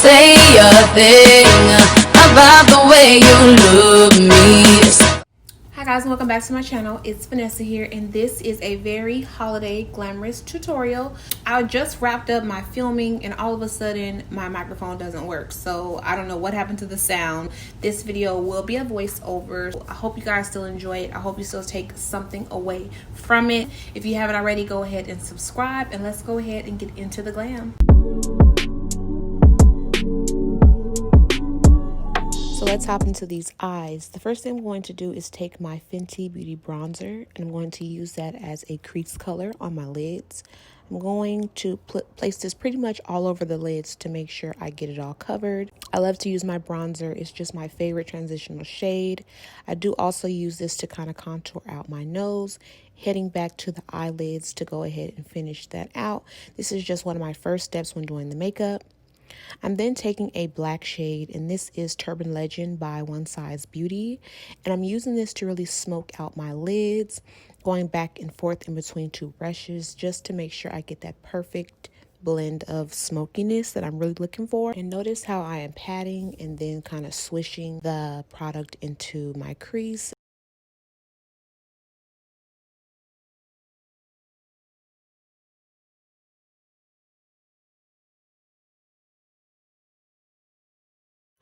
say a thing about the way you look me. Hi guys, and welcome back to my channel. It's Vanessa here, and this is a very holiday glamorous tutorial. I just wrapped up my filming and all of a sudden my microphone doesn't work, so I don't know what happened to the sound. This video will be a voiceover. I hope you guys still enjoy it. I hope you still take something away from it. If you haven't already, go ahead and subscribe, and let's go ahead and get into the glam. So let's hop into these eyes. The first thing I'm going to do is take my Fenty Beauty Bronzer, and I'm going to use that as a crease color on my lids. I'm going to place this pretty much all over the lids to make sure I get it all covered. I love to use my bronzer. It's just my favorite transitional shade. I do also use this to kind of contour out my nose, heading back to the eyelids to go ahead and finish that out. This is just one of my first steps when doing the makeup. I'm then taking a black shade, and this is Turban Legend by One Size Beauty, and I'm using this to really smoke out my lids, going back and forth in between two brushes just to make sure I get that perfect blend of smokiness that I'm really looking for. And notice how I am patting and then kind of swishing the product into my crease.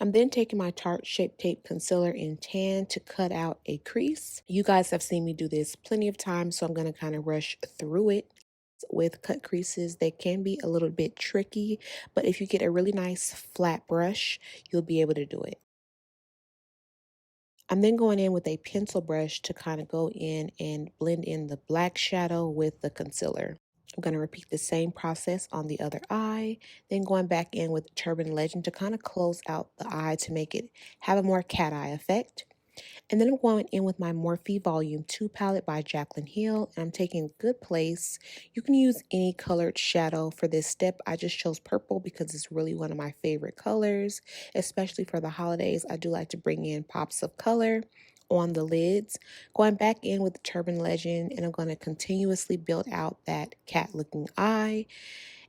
I'm then taking my Tarte Shape Tape Concealer in Tan to cut out a crease. You guys have seen me do this plenty of times, so I'm going to kind of rush through it. With cut creases, they can be a little bit tricky, but if you get a really nice flat brush, you'll be able to do it. I'm then going in with a pencil brush to kind of go in and blend in the black shadow with the concealer. I'm going to repeat the same process on the other eye, then going back in with Turban Legend to kind of close out the eye to make it have a more cat eye effect. And then I'm going in with my Morphe Volume 2 palette by Jaclyn Hill, and I'm taking Good Place. You can use any colored shadow for this step. I just chose purple because it's really one of my favorite colors, especially for the holidays. I do like to bring in pops of color on the lids. Going back in with the Turban Legend, and I'm going to continuously build out that cat looking eye.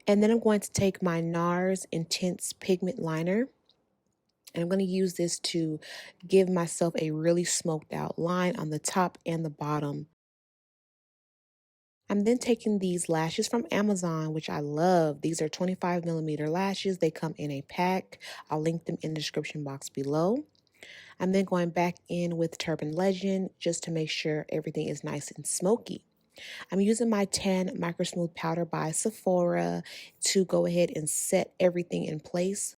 And then I'm going to take my NARS Intense Pigment Liner, and I'm going to use this to give myself a really smoked out line on the top and the bottom. I'm then taking these lashes from Amazon, which I love. These are 25mm lashes. They come in a pack. I'll link them in the description box below. I'm then going back in with Turban Legend just to make sure everything is nice and smoky. I'm using my Tan Micro Smooth Powder by Sephora to go ahead and set everything in place.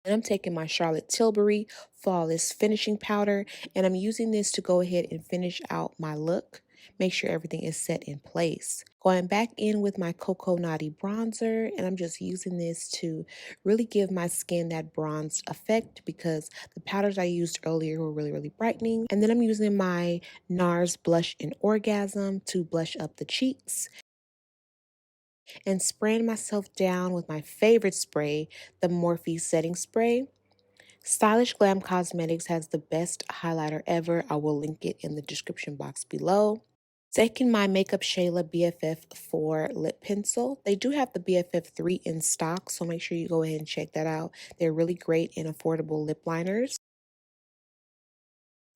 And I'm taking my Charlotte Tilbury Flawless Finishing Powder, and I'm using this to go ahead and finish out my look. Make sure everything is set in place. Going back in with my Cocoa Naughty Bronzer, and I'm just using this to really give my skin that bronzed effect because the powders I used earlier were really brightening. And then I'm using my NARS Blush in Orgasm to blush up the cheeks, and spraying myself down with my favorite spray, the Morphe Setting Spray. Stylish Glam Cosmetics has the best highlighter ever. I will link it in the description box below. Taking my Makeup Shayla BFF4 lip pencil. They do have the BFF3 in stock, so make sure you go ahead and check that out. They're really great and affordable lip liners.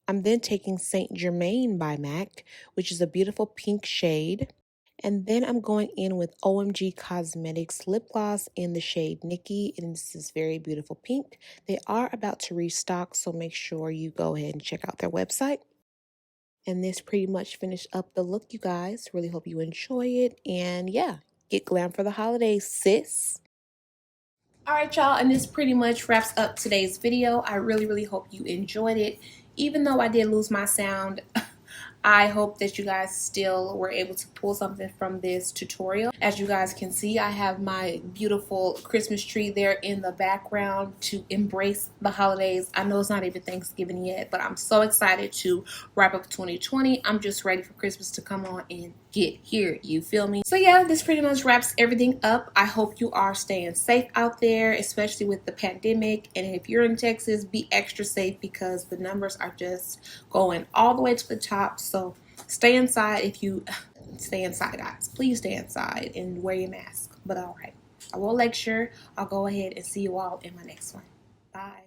I'm then taking Saint Germain by MAC, which is a beautiful pink shade. And then I'm going in with OMG Cosmetics lip gloss in the shade Nikki, and this is very beautiful pink. They are about to restock, so make sure you go ahead and check out their website. And this pretty much finished up the look, you guys. Really hope you enjoy it. And yeah, get glam for the holidays, sis. Alright, y'all, and this pretty much wraps up today's video. I really hope you enjoyed it. Even though I did lose my sound, I hope that you guys still were able to pull something from this tutorial. As you guys can see, I have my beautiful Christmas tree there in the background to embrace the holidays. I know it's not even Thanksgiving yet, but I'm so excited to wrap up 2020. I'm just ready for Christmas to come on and get here. You feel me? So yeah, this pretty much wraps everything up. I hope you are staying safe out there, especially with the pandemic. And if you're in Texas, be extra safe because the numbers are just going all the way to the top. So stay inside if you stay inside, guys. Please stay inside and wear your mask. But all right. I will lecture. I'll go ahead and see you all in my next one. Bye.